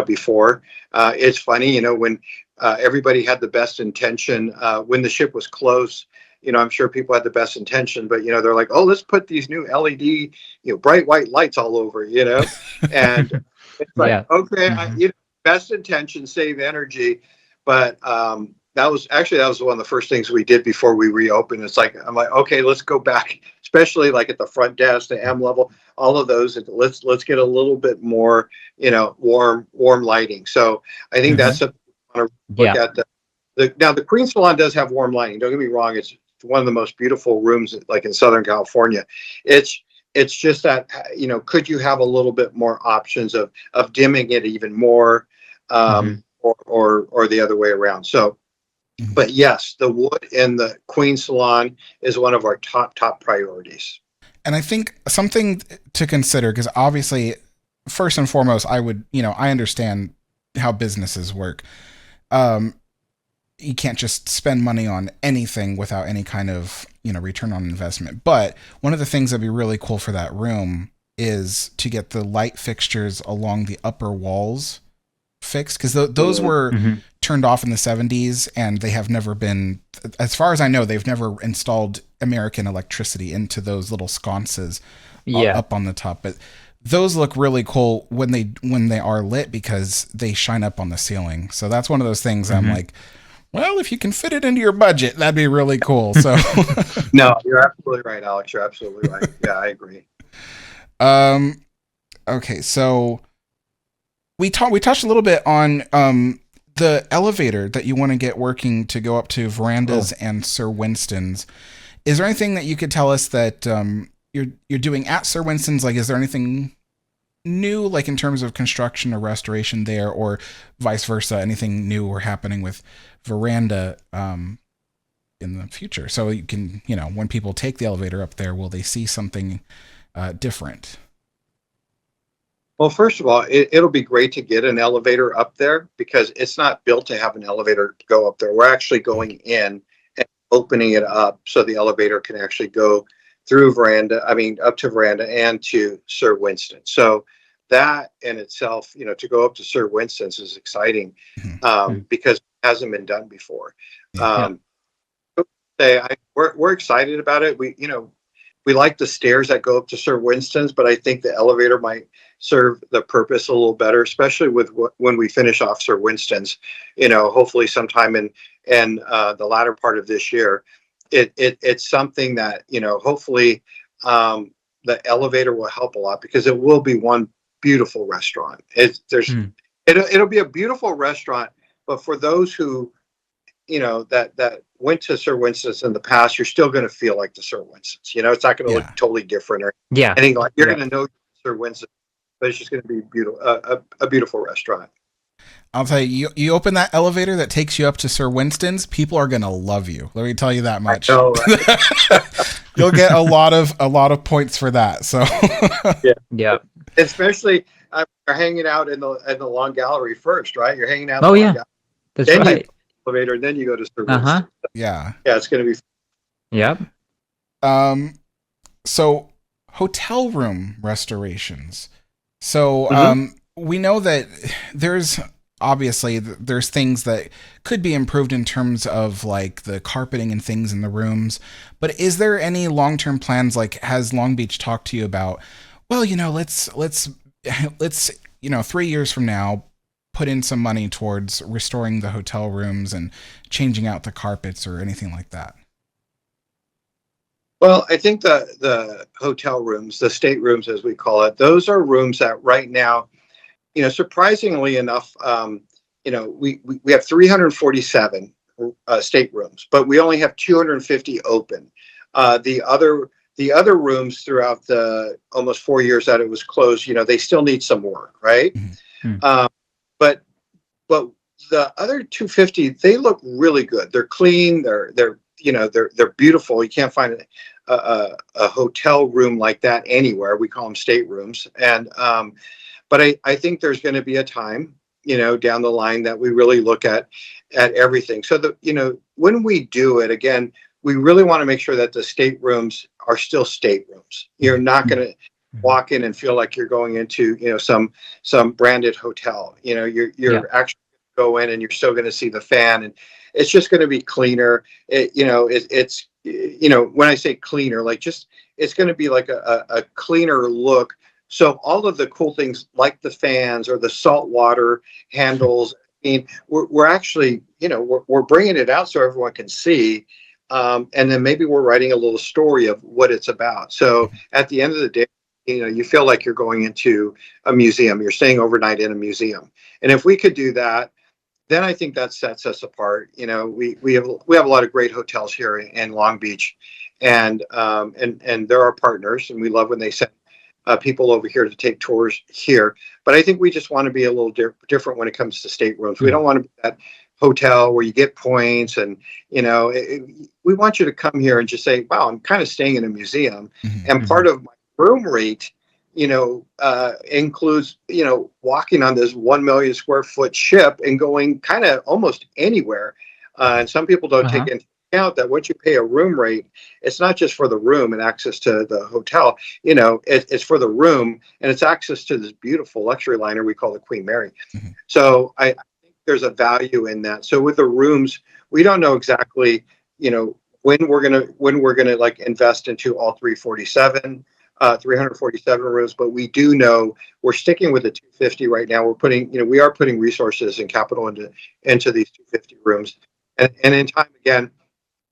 before. It's funny, when everybody had the best intention, when the ship was close, I'm sure people had the best intention, but, they're like, oh, let's put these new LED, bright white lights all over, and it's like, okay, best intention, save energy. But that was one of the first things we did before we reopened. I'm like, okay, let's go back, especially like at the front desk, the M level, all of those. Let's get a little bit more, warm lighting. So I think that's a look at now the Queen Salon does have warm lighting. Don't get me wrong. It's one of the most beautiful rooms, like in Southern California. It's just that, could you have a little bit more options of dimming it even more, or the other way around. So, but yes, the wood in the Queen Salon is one of our top priorities. And I think something to consider, because obviously, first and foremost, I understand how businesses work. You can't just spend money on anything without any kind of, return on investment. But one of the things that'd be really cool for that room is to get the light fixtures along the upper walls fixed, because those were turned off in the 70s, and they have never been, as far as I know, they've never installed American electricity into those little sconces up on the top. But those look really cool when they are lit, because they shine up on the ceiling. So that's one of those things I'm like, well, if you can fit it into your budget, that'd be really cool. So no, you're absolutely right, Alex. You're absolutely right. Yeah, I agree. Okay, so we touched a little bit on the elevator that you want to get working to go up to Verandas and Sir Winston's. Is there anything that you could tell us that you're doing at Sir Winston's? Like, is there anything new, like in terms of construction or restoration there, or vice versa? Anything new or happening with Veranda in the future? So you can, when people take the elevator up there, will they see something different? Well, first of all, it'll be great to get an elevator up there, because it's not built to have an elevator go up there. We're actually going in and opening it up so the elevator can actually go through up to Veranda and to Sir Winston. So that in itself, to go up to Sir Winston's is exciting, because it hasn't been done before. We're excited about it. We like the stairs that go up to Sir Winston's, but I think the elevator might serve the purpose a little better, especially when we finish off Sir Winston's, hopefully sometime in the latter part of this year. It's something that, hopefully the elevator will help a lot, because it will be one beautiful restaurant. It'll be a beautiful restaurant, but for those who, that went to Sir Winston's in the past, you're still going to feel like the Sir Winston's. It's not going to look totally different or anything like. You're going to know Sir Winston, but it's just going to be beautiful, a beautiful restaurant. I'll tell you, you open that elevator that takes you up to Sir Winston's, people are going to love you. Let me tell you that much. I know, right? You'll get a lot of points for that. So yeah. Especially, I you're hanging out in the long gallery first, right? You're hanging out in Oh the long yeah, gallery. that's Then you right. elevator, and then you go to the Uh rooms. huh. Yeah. Yeah, it's going to be. Yep. So hotel room restorations. So Mhm. we know that there's things that could be improved in terms of like the carpeting and things in the rooms. But is there any long-term plans? Like, has Long Beach talked to you about? Well, let's 3 years from now put in some money towards restoring the hotel rooms and changing out the carpets or anything like that. Well, I think the hotel rooms, the staterooms as we call it, those are rooms that right now, surprisingly enough, we have 347 staterooms, but we only have 250 open. The other rooms throughout the almost 4 years that it was closed, they still need some work, right? Mm-hmm. Um, but but the other 250, they look really good. They're clean. They're beautiful. You can't find a hotel room like that anywhere. We call them staterooms. But I think there's going to be a time, down the line that we really look at everything. So when we do it again, we really want to make sure that the staterooms are still staterooms. You're not going to walk in and feel like you're going into, some branded hotel. You're actually go in and you're still going to see the fan, and it's just going to be cleaner. It's when I say cleaner, like just it's going to be like a cleaner look. So all of the cool things like the fans or the salt water handles, I mean, we're actually, we're bringing it out so everyone can see. And then maybe we're writing a little story of what it's about. So at the end of the day, you feel like you're going into a museum. You're staying overnight in a museum. And if we could do that, then I think that sets us apart. We have a lot of great hotels here in Long Beach, and they're our partners, and we love when they send people over here to take tours here. But I think we just want to be a little different when it comes to staterooms. We don't want to be that hotel where you get points, and we want you to come here and just say, "Wow, I'm kind of staying in a museum," and part of my room rate includes, walking on this 1 million square foot ship and going kind of almost anywhere. And some people don't take into account that once you pay a room rate, it's not just for the room and access to the hotel, it's for the room and it's access to this beautiful luxury liner we call the Queen Mary. So I think there's a value in that. So with the rooms, we don't know exactly, when we're gonna like invest into all 347 rooms, but we do know we're sticking with the 250 right now. We are putting resources and capital into these 250 rooms, and in time again,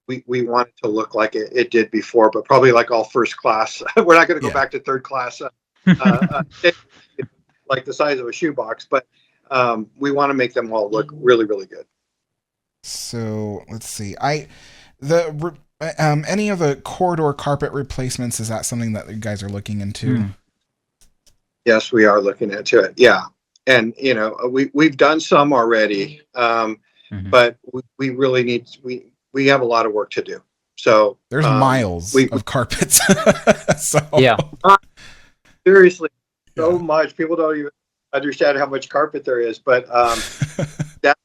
we want it to look like it did before, but probably like all first class. We're not going to go back to third class, like the size of a shoebox, but we want to make them all look really, really good. So let's see. Any of the corridor carpet replacements, is that something that you guys are looking into? Yes, we are looking into it. Yeah. And, we've done some already, but we really we have a lot of work to do. So there's miles of carpets. So yeah, seriously, so much. People don't even understand how much carpet there is, but that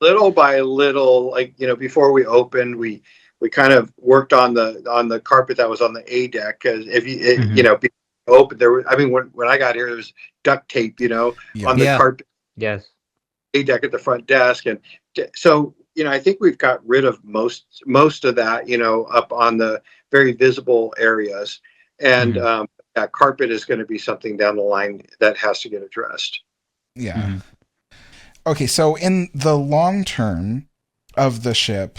little by little, like, before we opened, we kind of worked on the carpet that was on the A deck, because if you open there, when I got here, there was duct tape, on the carpet. Yes. A deck at the front desk, and so I think we've got rid of most of that, up on the very visible areas, and that carpet is going to be something down the line that has to get addressed. Yeah. Okay, so in the long term of the ship,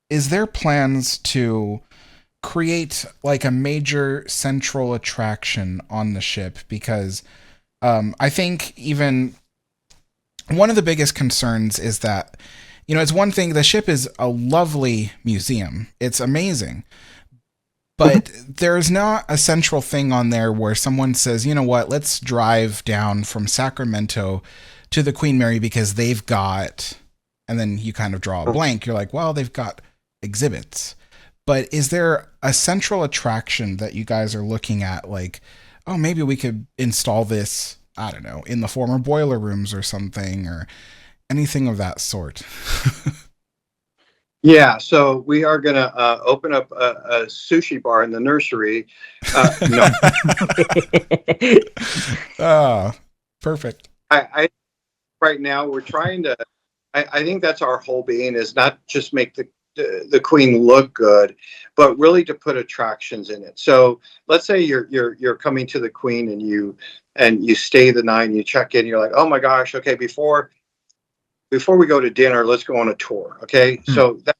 is there plans to create like a major central attraction on the ship? Because I think even one of the biggest concerns is that, it's one thing, the ship is a lovely museum. It's amazing. But there's not a central thing on there where someone says, you know what, let's drive down from Sacramento to the Queen Mary because they've got, and then you kind of draw a blank. You're like, well, they've got exhibits. But is there a central attraction that you guys are looking at, like oh, maybe we could install this, I don't know, in the former boiler rooms or something, or anything of that sort. Yeah, so we are going to open up a sushi bar in the nursery. No, Ah, perfect. I right now we're trying to. I think that's our whole being, is not just make the queen look good, but really to put attractions in it. So let's say you're coming to the queen and you stay the night and you check in. You're like, oh my gosh, okay, before we go to dinner, let's go on a tour. Okay, Hmm. so that's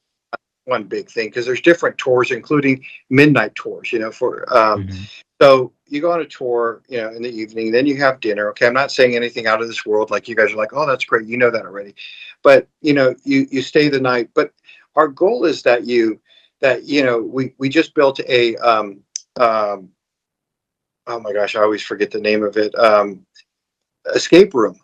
one big thing, because there's different tours, including midnight tours. For Mhm. so you go on a tour, in the evening, then you have dinner. Okay, I'm not saying anything out of this world. Like, you guys are like, oh, that's great, you know that already. But you stay the night. But our goal is we just built a um, oh my gosh, I always forget the name of it. Escape room.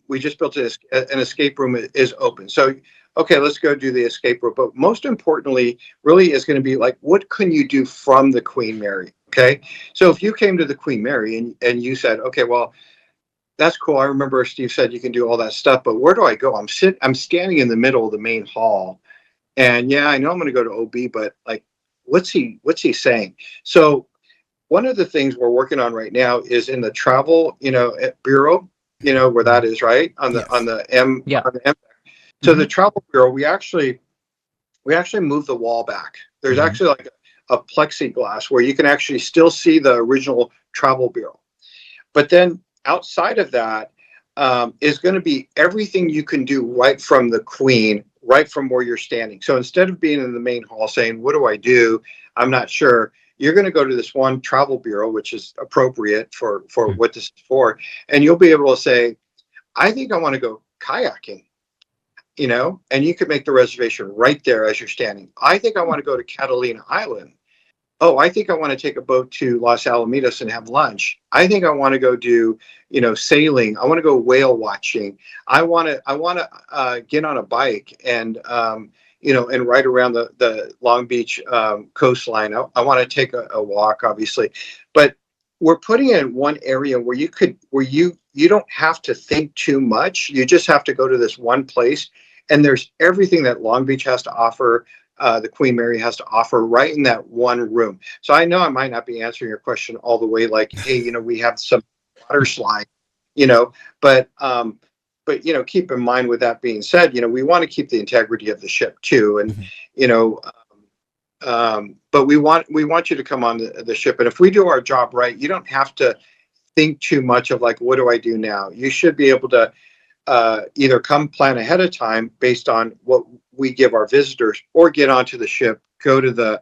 We just built an escape room is open. So, okay, let's go do the escape room. But most importantly, really is going to be like, what can you do from the Queen Mary? Okay, so if you came to the Queen Mary and you said, okay, well, that's cool. I remember Steve said you can do all that stuff, but where do I go? I'm standing in the middle of the main hall, and yeah, I know I'm going to go to OB, but like, what's he saying? So one of the things we're working on right now is in the travel, bureau, where that is, right on the on Yes. the M Yeah. on the M. So the Mhm. travel bureau, we actually moved the wall back. There's Mhm. actually like a plexiglass where you can actually still see the original travel bureau. But then outside of that is going to be everything you can do right from the queen, right from where you're standing. So instead of being in the main hall saying, what do I do? I'm not sure. You're going to go to this one travel bureau, which is appropriate for Mm. what this is for. And you'll be able to say, I think I want to go kayaking, and you could make the reservation right there as you're standing. I think I want to go to Catalina Island. Oh, I think I want to take a boat to Los Alamitos and have lunch. I think I want to go do, sailing. I want to go whale watching. I want to get on a bike and ride around the Long Beach coastline. I want to take a walk, obviously, but we're putting it in one area where you don't have to think too much. You just have to go to this one place, and there's everything that Long Beach has to offer, the Queen Mary has to offer, right in that one room. So I know I might not be answering your question all the way, like, hey, we have some water slide, you know, but keep in mind, with that being said, we want to keep the integrity of the ship too, and Mhm. you know, but we want you to come on the ship, and if we do our job right, you don't have to think too much of like, what do I do now? You should be able to either come plan ahead of time based on what we give our visitors, or get onto the ship, go to the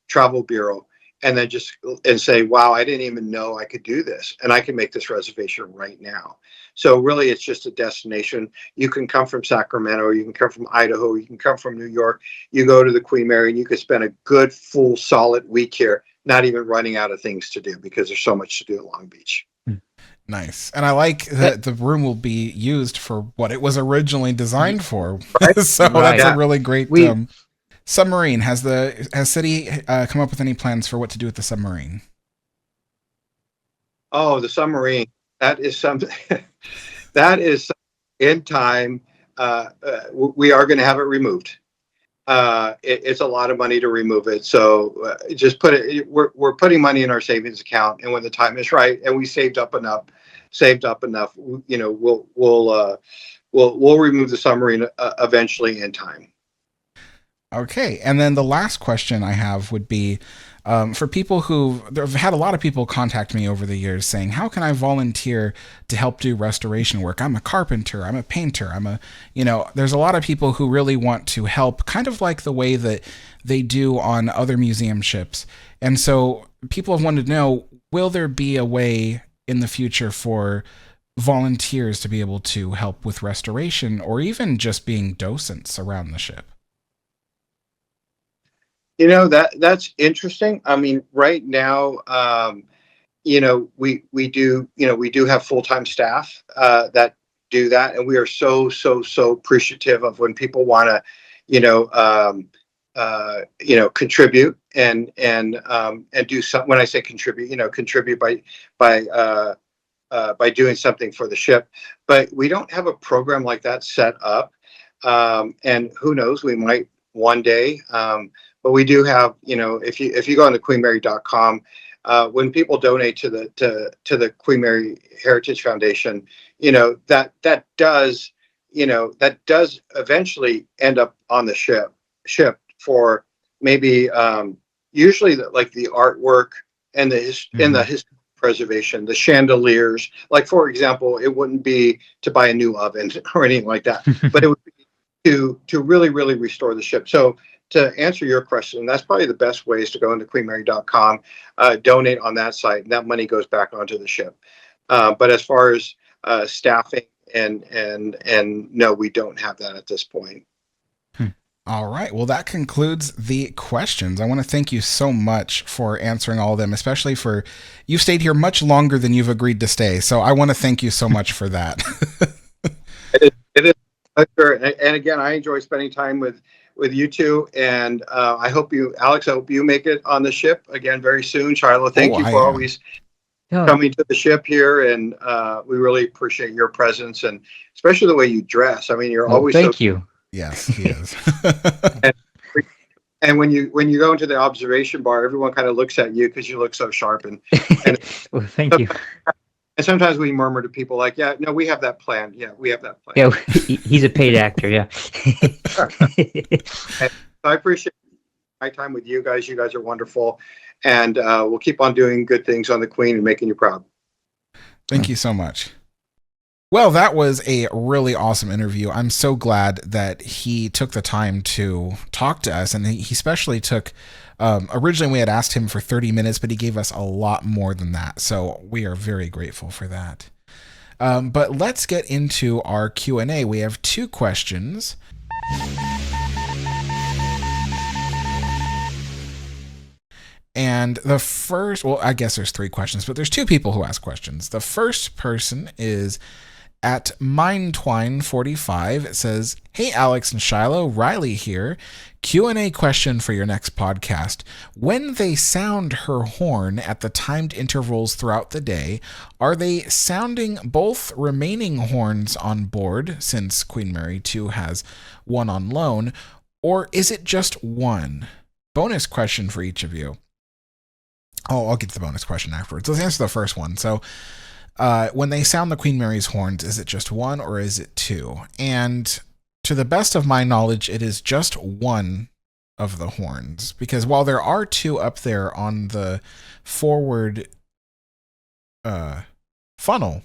travel bureau, and then just and say, wow, I didn't even know I could do this, and I can make this reservation right now. So really, it's just a destination. You can come from Sacramento, you can come from Idaho, you can come from New York. You go to the Queen Mary and you can spend a good, full, solid week here, not even running out of things to do, because there's so much to do at Long Beach. Nice. And I like That that the room will be used for what it was originally y designed for. Right? So that's a right. Yeah. really great We submarine. Has city come up with any plans for what to do with the submarine? Oh, the submarine. That is something. That is in time. We are going to have it removed. It's a lot of money to remove it. So just put it. We're putting money in our savings account, and when the time is right, and we saved up enough. We'll remove the submarine eventually in time. Okay, and then the last question I have would be for people who I've had a lot of people contact me over the years saying, "How can I volunteer to help do restoration work? I'm a carpenter, I'm a painter, there's a lot of people who really want to help, kind of like the way that they do on other museum ships." And so people have wanted to know, will there be a way in the future for volunteers to be able to help with restoration, or even just being docents around the ship? That's interesting. I mean, right now, we do have full-time staff that do that, and we are so appreciative of when people want to, you know, contribute and do some. When I say contribute, contribute by doing something for the ship. But we don't have a program like that set up. And who knows, we might one day. But we do have, if you go on to queenmary.com, when people donate to the Queen Mary Heritage Foundation, that does eventually end up on the ship for maybe usually the artwork and the history preservation, the chandeliers. Like, for example, it wouldn't be to buy a new oven or anything like that, but it would be to really, really restore the ship. So to answer your question, that's probably the best way is to go into queenmary.com, donate on that site, and that money goes back onto the ship. But as far as staffing and no, we don't have that at this point. All right. Well, that concludes the questions. I want to thank you so much for answering all of them, especially for you've stayed here much longer than you've agreed to stay. So I want to thank you so much for that. It is a pleasure. And again, I enjoy spending time with you two. And I hope Alex, I hope you make it on the ship again very soon. Shiloh, thank you for always coming to the ship here. And we really appreciate your presence and especially the way you dress. I mean, you're always thank you. Yes, he is. and when you go into the observation bar, everyone kind of looks at you because you look so sharp. And well, thank you. And sometimes we murmur to people like, "Yeah, no, we have that planned. Yeah, we have that planned." Yeah, he's a paid actor. Yeah. So I appreciate my time with you guys. You guys are wonderful, and we'll keep on doing good things on the Queen and making you proud. Thank you so much. Well, that was a really awesome interview. I'm so glad that he took the time to talk to us, and he especially took, originally we had asked him for 30 minutes, but he gave us a lot more than that, so we are very grateful for that. But let's get into our Q&A. We have 2 questions. And the first, well, I guess there's 3 questions, but there's 2 people who ask questions. The first person is at MindTwine45. It says, "Hey Alex and Shiloh, Riley here. Q&A question for your next podcast. When they sound her horn at the timed intervals throughout the day, are they sounding both remaining horns on board, since Queen Mary 2 has one on loan, or is it just one? Bonus question for each of you." Oh, I'll get to the bonus question afterwards. Let's answer the first one. So, when they sound the Queen Mary's horns, is it just one or is it 2? And to the best of my knowledge, it is just one of the horns, because while there are 2 up there on the forward funnel,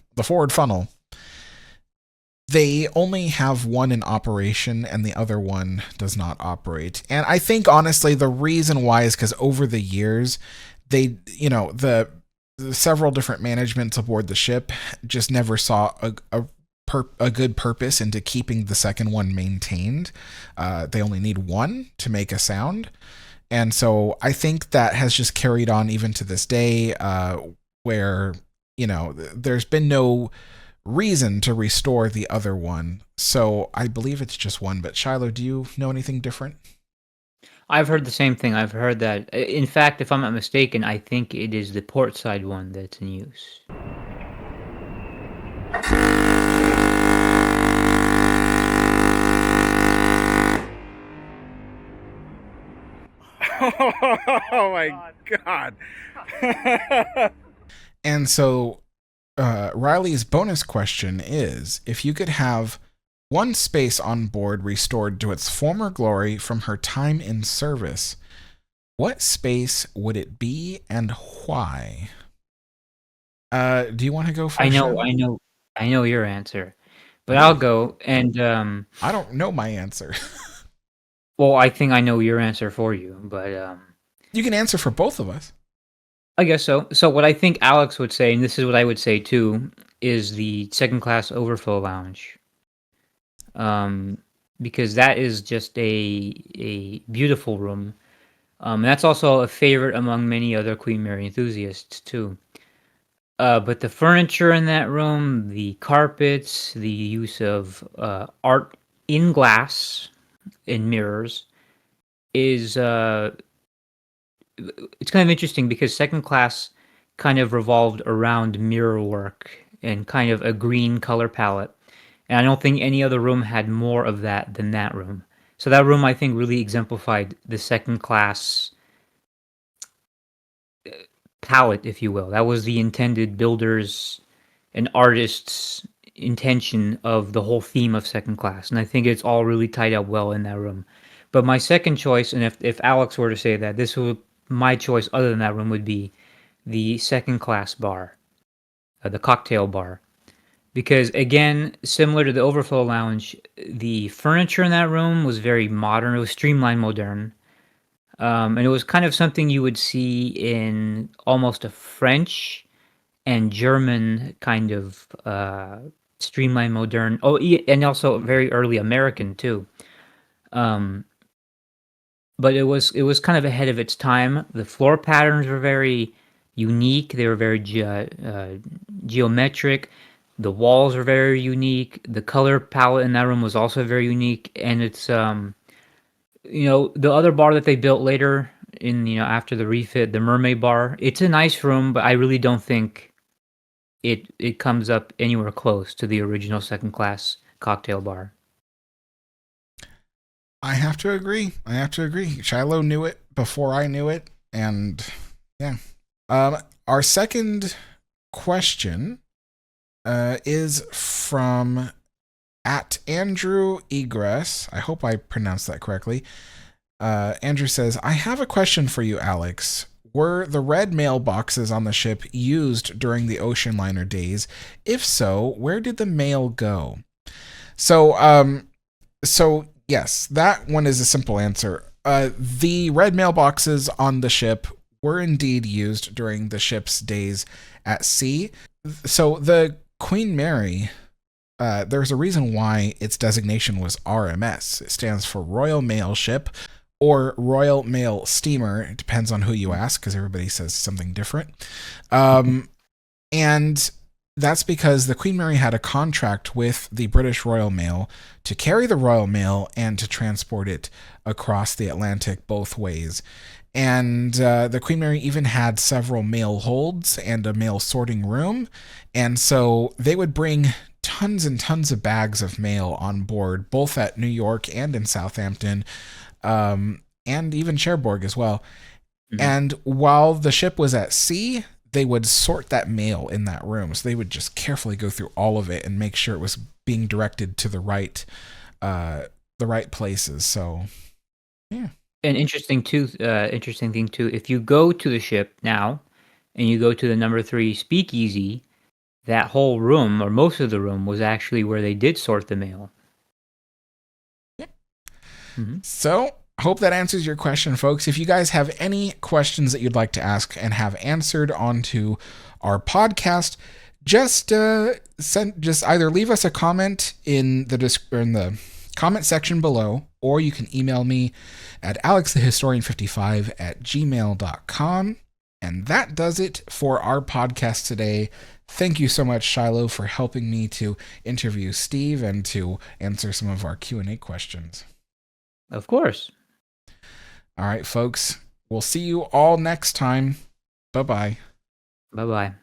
they only have one in operation and the other one does not operate. And I think honestly the reason why is because over the years, they, the several different managements aboard the ship just never saw a good purpose into keeping the second one maintained. They only need one to make a sound. And so I think that has just carried on even to this day, where, there's been no reason to restore the other one. So I believe it's just one. But Shiloh, do you know anything different? I've heard the same thing. I've heard that. In fact, if I'm not mistaken, I think it is the port side one that's in use. Oh my God. And so Riley's bonus question is, if you could have one space on board restored to its former glory from her time in service, what space would it be and why? Do you want to go first? I know your answer, but I'll go. And I don't know my answer. Well, I think I know your answer for you, but you can answer for both of us. I guess so. So what I think Alex would say, and this is what I would say too, is the second class overflow lounge. Because that is just a beautiful room. That's also a favorite among many other Queen Mary enthusiasts too. But the furniture in that room, the carpets, the use of art in glass, in mirrors, is it's kind of interesting because second class kind of revolved around mirror work and kind of a green color palette. And I don't think any other room had more of that than that room. So that room, I think, really exemplified the second class palette, if you will. That was the intended builders and artists' intention of the whole theme of second class. And I think it's all really tied up well in that room. But my second choice, and if Alex were to say that, this would my choice other than that room would be the second class bar, the cocktail bar. Because again, similar to the overflow lounge, the furniture in that room was very modern. It was streamlined modern. And it was kind of something you would see in almost a French and German kind of streamlined modern. Oh, and also very early American too. Um, but it was kind of ahead of its time. The floor patterns were very unique. They were very geometric. The walls were very unique. The color palette in that room was also very unique. And it's the other bar that they built later in after the refit, the Mermaid Bar. It's a nice room, but I really don't think it comes up anywhere close to the original second class cocktail bar. I have to agree. Shiloh knew it before I knew it, and yeah. Our second question is from at Andrew Egress. I hope I pronounced that correctly. Andrew says, I have a question for you, Alex. Were the red mailboxes on the ship used during the ocean liner days? If so, where did the mail go? So yes, that one is a simple answer. The red mailboxes on the ship were indeed used during the ship's days at sea. So the Queen Mary, there's a reason why its designation was RMS. It stands for Royal Mail Ship or Royal Mail Steamer. It depends on who you ask because everybody says something different. And that's because the Queen Mary had a contract with the British Royal Mail to carry the Royal Mail and to transport it across the Atlantic both ways. And the Queen Mary even had several mail holds and a mail sorting room. And so they would bring tons and tons of bags of mail on board, both at New York and in Southampton, and even Cherbourg as well. Mm-hmm. And while the ship was at sea, they would sort that mail in that room. So they would just carefully go through all of it and make sure it was being directed to the right places. So, yeah. An interesting thing too. If you go to the ship now, and you go to the number 3 speakeasy, that whole room or most of the room was actually where they did sort the mail. Yeah. Mm-hmm. So, hope that answers your question, folks. If you guys have any questions that you'd like to ask and have answered onto our podcast, just either leave us a comment in the comment section below, or you can email me at alexthehistorian55@gmail.com. And that does it for our podcast today. Thank you so much, Shiloh, for helping me to interview Steve and to answer some of our Q&A questions. Of course. All right, folks. We'll see you all next time. Bye-bye. Bye-bye.